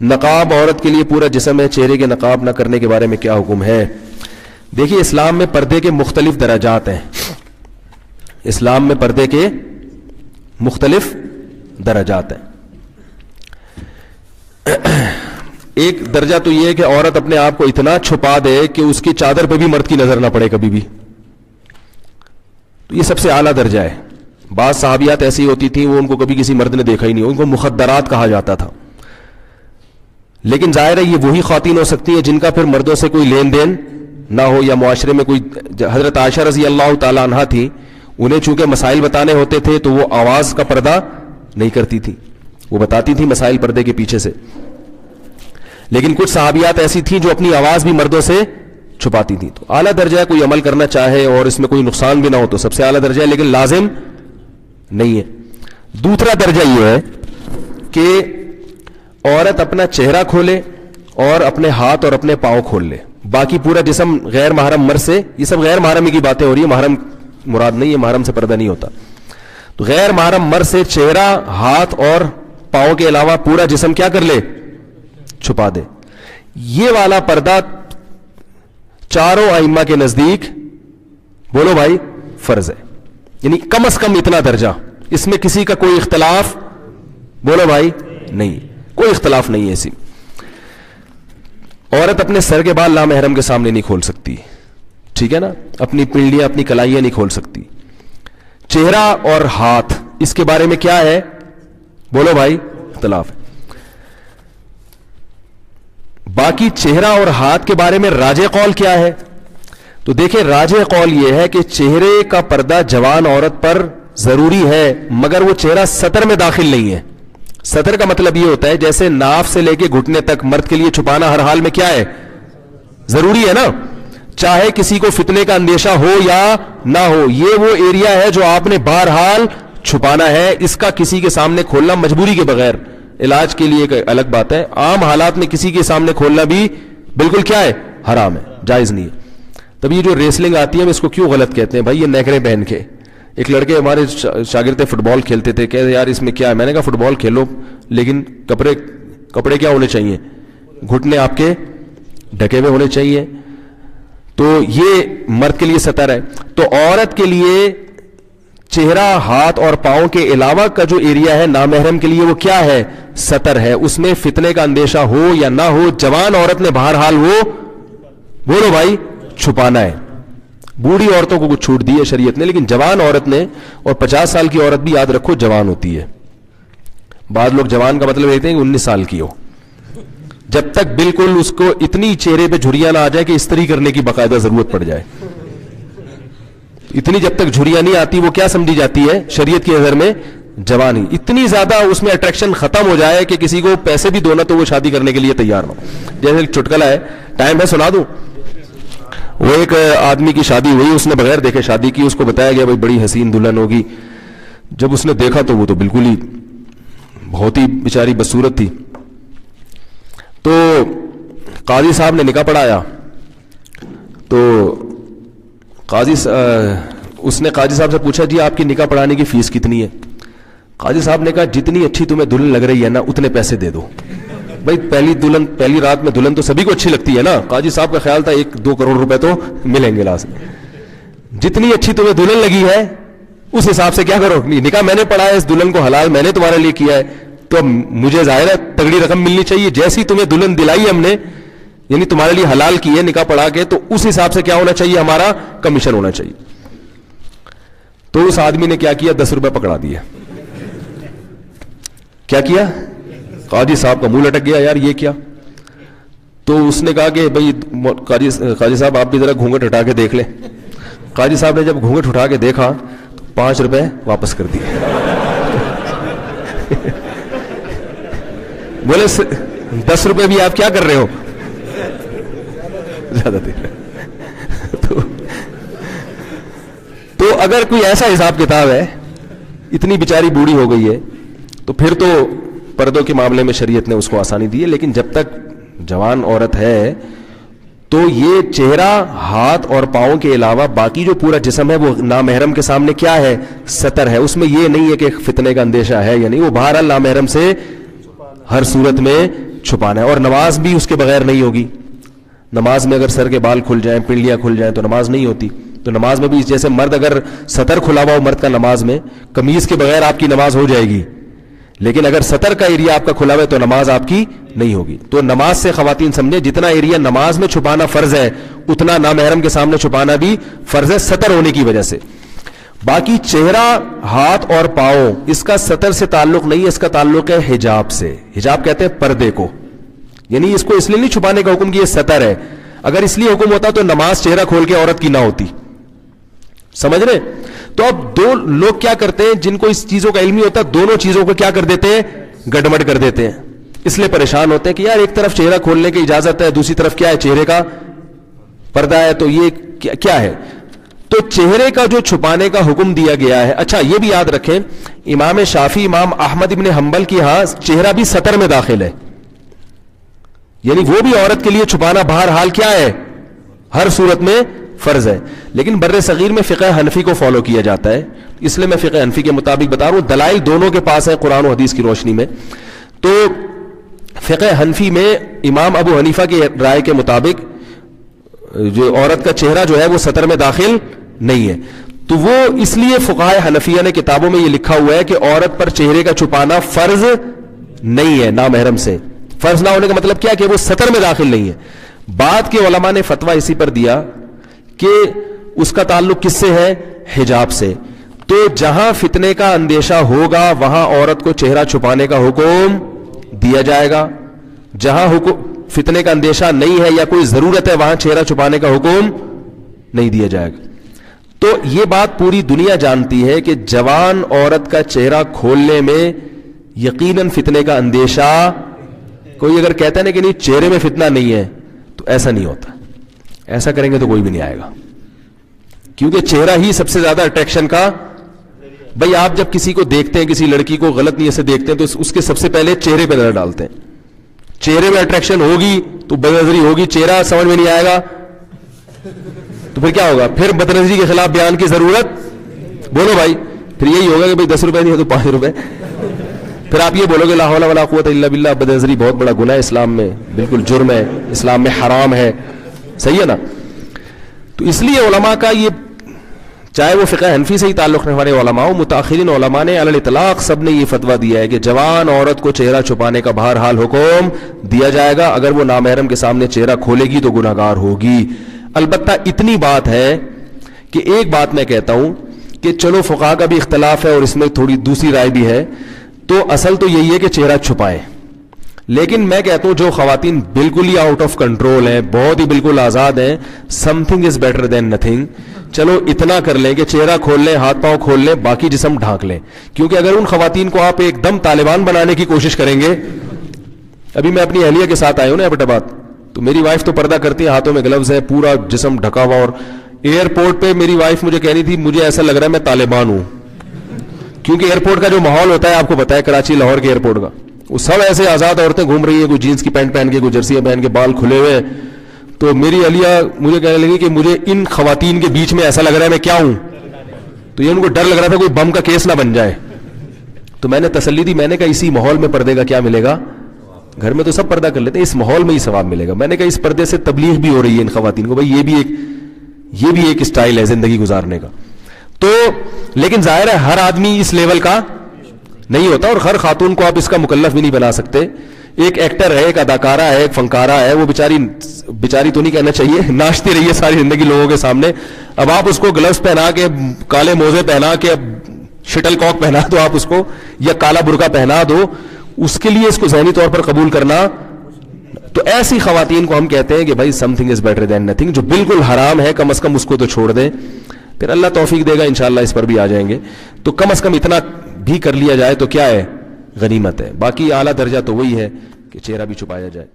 نقاب عورت کے لیے پورا جسم ہے, چہرے کے نقاب نہ کرنے کے بارے میں کیا حکم ہے؟ دیکھیے اسلام میں پردے کے مختلف درجات ہیں. اسلام میں پردے کے مختلف درجات ہیں. ایک درجہ تو یہ ہے کہ عورت اپنے آپ کو اتنا چھپا دے کہ اس کی چادر پہ بھی مرد کی نظر نہ پڑے کبھی بھی. تو یہ سب سے اعلیٰ درجہ ہے. بعض صحابیات ایسی ہوتی تھیں وہ ان کو کبھی کسی مرد نے دیکھا ہی نہیں, ان کو مخدرات کہا جاتا تھا. لیکن ظاہر ہے یہ وہی خواتین ہو سکتی ہیں جن کا پھر مردوں سے کوئی لین دین نہ ہو, یا معاشرے میں کوئی. حضرت عائشہ رضی اللہ تعالی عنہا تھی, انہیں چونکہ مسائل بتانے ہوتے تھے تو وہ آواز کا پردہ نہیں کرتی تھی, وہ بتاتی تھی مسائل پردے کے پیچھے سے. لیکن کچھ صحابیات ایسی تھیں جو اپنی آواز بھی مردوں سے چھپاتی تھیں. تو اعلیٰ درجہ ہے, کوئی عمل کرنا چاہے اور اس میں کوئی نقصان بھی نہ ہو تو سب سے اعلیٰ درجہ ہے, لیکن لازم نہیں ہے. دوسرا درجہ یہ ہے کہ عورت اپنا چہرہ کھولے اور اپنے ہاتھ اور اپنے پاؤں کھول لے, باقی پورا جسم غیر محرم مرد سے. یہ سب غیر محرمی کی باتیں ہو رہی ہیں, محرم مراد نہیں ہے, محرم سے پردہ نہیں ہوتا. تو غیر محرم مرد سے چہرہ, ہاتھ اور پاؤں کے علاوہ پورا جسم کیا کر لے, چھپا دے. یہ والا پردہ چاروں ائمہ کے نزدیک بولو بھائی فرض ہے, یعنی کم از کم اتنا درجہ. اس میں کسی کا کوئی اختلاف بولو بھائی نہیں, کوئی اختلاف نہیں ہے. اسی عورت اپنے سر کے بال نامحرم کے سامنے نہیں کھول سکتی, ٹھیک ہے نا, اپنی پنڈلیاں اپنی کلائیاں نہیں کھول سکتی. چہرہ اور ہاتھ اس کے بارے میں کیا ہے بولو بھائی, اختلاف ہے. باقی چہرہ اور ہاتھ کے بارے میں راجح قول کیا ہے؟ تو دیکھیں راجح قول یہ ہے کہ چہرے کا پردہ جوان عورت پر ضروری ہے, مگر وہ چہرہ سطر میں داخل نہیں ہے. سطر کا مطلب یہ ہوتا ہے جیسے ناف سے لے کے گھٹنے تک مرد کے لیے چھپانا ہر حال میں کیا ہے, ضروری ہے نا, چاہے کسی کو فتنے کا اندیشہ ہو یا نہ ہو. یہ وہ ایریا ہے جو آپ نے بہرحال چھپانا ہے, اس کا کسی کے سامنے کھولنا مجبوری کے بغیر, علاج کے لیے ایک الگ بات ہے, عام حالات میں کسی کے سامنے کھولنا بھی بالکل کیا ہے, حرام ہے, جائز نہیں ہے. تب یہ جو ریسلنگ آتی ہے ہم اس کو کیوں غلط کہتے ہیں بھائی, یہ نیکریں پہن کے. ایک لڑکے ہمارے شاگرد فٹ بال کھیلتے تھے, کہتے یار اس میں کیا ہے, میں نے کہا فٹ بال کھیلو لیکن کپڑے کیا ہونے چاہیے, گھٹنے آپ کے ڈھکے ہوئے ہونے چاہیے. تو یہ مرد کے لیے سطر ہے. تو عورت کے لیے چہرہ, ہاتھ اور پاؤں کے علاوہ کا جو ایریا ہے نامحرم کے لیے وہ کیا ہے, سطر ہے. اس میں فتنے کا اندیشہ ہو یا نہ ہو, جوان عورت نے بہرحال وہ بولو بھائی چھپانا ہے. بوڑھی عورتوں کو کچھ چھوٹ دی ہے شریعت نے, لیکن جوان عورت نے, اور 50 سال کی عورت بھی یاد رکھو جوان ہوتی ہے. بعض لوگ جوان کا مطلب لیتے ہیں کہ 19 سال کی ہو, جب تک بالکل اس کو اتنی چہرے پہ جھریاں نہ آ جائے کہ استری کرنے کی باقاعدہ ضرورت پڑ جائے, اتنی جب تک جھریاں نہیں آتی وہ کیا سمجھی جاتی ہے شریعت کی نظر میں, جوان ہی. اتنی زیادہ اس میں اٹریکشن ختم ہو جائے کہ کسی کو پیسے بھی دو نا تو وہ شادی کرنے کے لیے تیار نہ ہو. جیسے ایک چٹکلا ہے, ٹائم ہے سنا دوں. وہ ایک آدمی کی شادی ہوئی, اس نے بغیر دیکھے شادی کی, اس کو بتایا گیا بھائی بڑی حسین دلہن ہوگی. جب اس نے دیکھا تو وہ تو بالکل ہی بہت ہی بیچاری بدصورت تھی. تو قاضی صاحب نے نکاح پڑھایا. تو اس نے قاضی صاحب سے پوچھا جی آپ کی نکاح پڑھانے کی فیس کتنی ہے؟ قاضی صاحب نے کہا جتنی اچھی تمہیں دلہن لگ رہی ہے نا اتنے پیسے دے دو. بھائی پہلی رات میں دلہن تو سبھی کو اچھی لگتی ہے نا. قاضی صاحب کا خیال تھا 1-2 کروڑ روپے تو ملیں گے لاسٹ میں. جتنی اچھی تمہیں دلہن لگی ہے اس حساب سے کیا کرو, نکاح میں نے پڑھا ہے, اس دلہن کو حلال میں نے تمہارے لیے کیا ہے, تو مجھے ظاہر ہے تگڑی رقم ملنی چاہیے. جیسی تمہیں دلہن دلائی ہم نے, یعنی تمہارے لیے حلال کی ہے نکاح پڑھا کے, تو اس حساب سے کیا ہونا چاہیے, ہمارا کمیشن ہونا چاہیے. تو اس آدمی نے کیا کیا, 10 روپے پکڑا دیے. کیا کیا, قاضی صاحب کا منہ لٹک گیا, یار یہ کیا. تو اس نے کہا کہ بھائی قاضی صاحب آپ بھی ذرا گھونگھٹ اٹھا کے دیکھ لیں. قاضی صاحب نے جب گھونگھٹ اٹھا کے دیکھا تو 5 روپے واپس کر دیے. بولے 10 روپے بھی آپ کیا کر رہے ہو, زیادہ دے رہے. تو اگر کوئی ایسا حساب کتاب ہے, اتنی بیچاری بوڑھی ہو گئی ہے, تو پھر تو پردوں کے معاملے میں شریعت نے اس کو آسانی دی ہے. لیکن جب تک جوان عورت ہے تو یہ چہرہ, ہاتھ اور پاؤں کے علاوہ باقی جو پورا جسم ہے وہ نامحرم کے سامنے کیا ہے, سطر ہے. اس میں یہ نہیں ہے کہ فتنے کا اندیشہ ہے یا نہیں, وہ بہرحال نامحرم سے ہر صورت میں چھپانا ہے, اور نماز بھی اس کے بغیر نہیں ہوگی. نماز میں اگر سر کے بال کھل جائیں, پنڈلیاں کھل جائیں تو نماز نہیں ہوتی. تو نماز میں بھی جیسے مرد اگر سطر کھلا ہوا ہو مرد کا نماز میں, قمیض کے بغیر آپ کی نماز ہو جائے گی, لیکن اگر سطر کا ایریا آپ کا کھلا ہوا ہے تو نماز آپ کی نہیں ہوگی. تو نماز سے خواتین سمجھے جتنا ایریا نماز میں چھپانا فرض ہے اتنا نامحرم کے سامنے چھپانا بھی فرض ہے سطر ہونے کی وجہ سے. باقی چہرہ, ہاتھ اور پاؤں, اس کا سطر سے تعلق نہیں ہے, اس کا تعلق ہے حجاب سے. حجاب کہتے ہیں پردے کو, یعنی اس کو اس لیے نہیں چھپانے کا حکم کہ یہ سطر ہے. اگر اس لیے حکم ہوتا تو نماز چہرہ کھول کے عورت کی نہ ہوتی. سمجھ رہے؟ تو اب دو لوگ کیا کرتے ہیں جن کو اس چیزوں کا علم نہیں ہوتا, دونوں چیزوں کو کیا کر دیتے ہیں, گڑبڑ کر دیتے ہیں. اس لیے پریشان ہوتے ہیں کہ یار ایک طرف چہرہ کھولنے کی اجازت ہے, دوسری طرف کیا ہے, چہرے کا پردہ ہے, تو یہ کیا ہے. تو چہرے کا جو چھپانے کا حکم دیا گیا ہے. اچھا یہ بھی یاد رکھیں, امام شافعی, امام احمد ابن حنبل کی ہاں چہرہ بھی سطر میں داخل ہے, یعنی وہ بھی عورت کے لیے چھپانا بہرحال کیا ہے, ہر صورت میں فرض ہے. لیکن بر صغیر میں فقہ حنفی کو فالو کیا جاتا ہے, اس لیے میں فقہ حنفی کے مطابق بتا رہا ہوں. دلائل دونوں کے پاس ہے قرآن و حدیث کی روشنی میں. تو فقہ حنفی میں امام ابو حنیفہ کی رائے کے مطابق جو عورت کا چہرہ جو ہے وہ سطر میں داخل نہیں ہے. تو وہ اس لیے فقہائے حنفیہ نے کتابوں میں یہ لکھا ہوا ہے کہ عورت پر چہرے کا چھپانا فرض نہیں ہے نامحرم سے. فرض نہ ہونے کا مطلب کیا کہ وہ سطر میں داخل نہیں ہے. بعد کے علماء نے فتویٰ اسی پر دیا کہ اس کا تعلق کس سے ہے, حجاب سے. تو جہاں فتنے کا اندیشہ ہوگا وہاں عورت کو چہرہ چھپانے کا حکم دیا جائے گا. جہاں فتنے کا اندیشہ نہیں ہے یا کوئی ضرورت ہے وہاں چہرہ چھپانے کا حکم نہیں دیا جائے گا. تو یہ بات پوری دنیا جانتی ہے کہ جوان عورت کا چہرہ کھولنے میں یقیناً فتنے کا اندیشہ, کوئی اگر کہتا ہے نا کہ نہیں چہرے میں فتنہ نہیں ہے تو ایسا نہیں ہوتا. ایسا کریں گے تو کوئی بھی نہیں آئے گا, کیونکہ چہرہ ہی سب سے زیادہ اٹریکشن کا. بھائی آپ جب کسی کو دیکھتے ہیں, کسی لڑکی کو غلط نیت سے دیکھتے ہیں تو اس کے سب سے پہلے چہرے پہ نظر ڈالتے ہیں. چہرے میں اٹریکشن ہوگی تو بدنظری ہوگی, چہرہ سمجھ میں نہیں آئے گا تو پھر کیا ہوگا, پھر بدنظری کے خلاف بیان کی ضرورت, بولو بھائی, پھر یہی ہوگا کہ بھائی 10 روپے نہیں ہے تو 5 روپے. پھر آپ یہ بولو گے لا حول ولا قوت الا باللہ, بدنظری بہت بڑا گناہ ہے اسلام میں, بالکل جرم ہے, اسلام میں حرام ہے. صحیح ہے نا. تو اس لیے علماء کا یہ, چاہے وہ فقہ حنفی سے ہی تعلق رکھنے والے علماء, متاخرین علماء نے علی الاطلاق سب نے یہ فتویٰ دیا ہے کہ جوان عورت کو چہرہ چھپانے کا بہرحال حکم دیا جائے گا. اگر وہ نامحرم کے سامنے چہرہ کھولے گی تو گناہگار ہوگی. البتہ اتنی بات ہے کہ ایک بات میں کہتا ہوں کہ چلو فقہاء کا بھی اختلاف ہے اور اس میں تھوڑی دوسری رائے بھی ہے, تو اصل تو یہی ہے کہ چہرہ چھپائیں. لیکن میں کہتا ہوں جو خواتین بالکل ہی آؤٹ آف کنٹرول ہیں, بہت ہی بالکل آزاد ہیں, some thing is better than nothing. چلو اتنا کر لیں کہ چہرہ کھول لیں, ہاتھ پاؤں کھول لیں, باقی جسم ڈھانک لیں. کیونکہ اگر ان خواتین کو آپ ایک دم طالبان بنانے کی کوشش کریں گے, ابھی میں اپنی اہلیہ کے ساتھ آیا ہوں نا ایبٹ آباد, تو میری وائف تو پردہ کرتی ہے, ہاتھوں میں گلوز ہے, پورا جسم ڈھکا ہوا, اور ایئرپورٹ پہ میری وائف مجھے کہہ رہی تھی مجھے ایسا لگ رہا ہے میں طالبان ہوں. کیونکہ ایئرپورٹ کا جو ماحول ہوتا ہے آپ کو پتا ہے, کراچی لاہور کے ایئرپورٹ کا, وہ سب ایسے آزاد عورتیں گھوم رہی ہیں, کوئی جینس کی پینٹ پہن کے, کوئی جرسیاں پہن کے, بال کھلے ہوئے. تو میری اہلیہ مجھے کہنے لگی کہ مجھے ان خواتین کے بیچ میں ایسا لگ رہا ہے میں کیا ہوں. تو یہ ان کو ڈر لگ رہا تھا کوئی بم کا کیس نہ بن جائے. تو میں نے تسلی دی, میں نے کہا اسی ماحول میں پردے کا کیا ملے گا, گھر میں تو سب پردہ کر لیتے ہیں, اس ماحول میں ہی ثواب ملے گا. میں نے کہا اس پردے سے تبلیغ بھی ہو رہی ہے ان خواتین کو, بھائی یہ بھی ایک اسٹائل ہے زندگی گزارنے کا. تو لیکن ظاہر ہے ہر آدمی اس لیول کا نہیں ہوتا, اور ہر خاتون کو آپ اس کا مکلف بھی نہیں بنا سکتے. ایک ایکٹر ہے, ایک اداکارہ ہے, ایک فنکارہ ہے, وہ بیچاری تو نہیں کہنا چاہیے, ناچتی رہی ہے ساری زندگی لوگوں کے سامنے. اب آپ اس کو گلوز پہنا کے, کالے موزے پہنا کے, شٹل کاک پہنا دو آپ اس کو, یا کالا برقع پہنا دو, اس کے لیے اس کو ذہنی طور پر قبول کرنا. تو ایسی خواتین کو ہم کہتے ہیں کہ بھائی some thing is better than nothing. جو بالکل حرام ہے کم از کم اس کو تو چھوڑ دیں, پھر اللہ توفیق دے گا, انشاءاللہ اس پر بھی آ جائیں گے. تو کم از کم اتنا بھی کر لیا جائے تو کیا ہے, غنیمت ہے. باقی اعلیٰ درجہ تو وہی ہے کہ چہرہ بھی چھپایا جائے.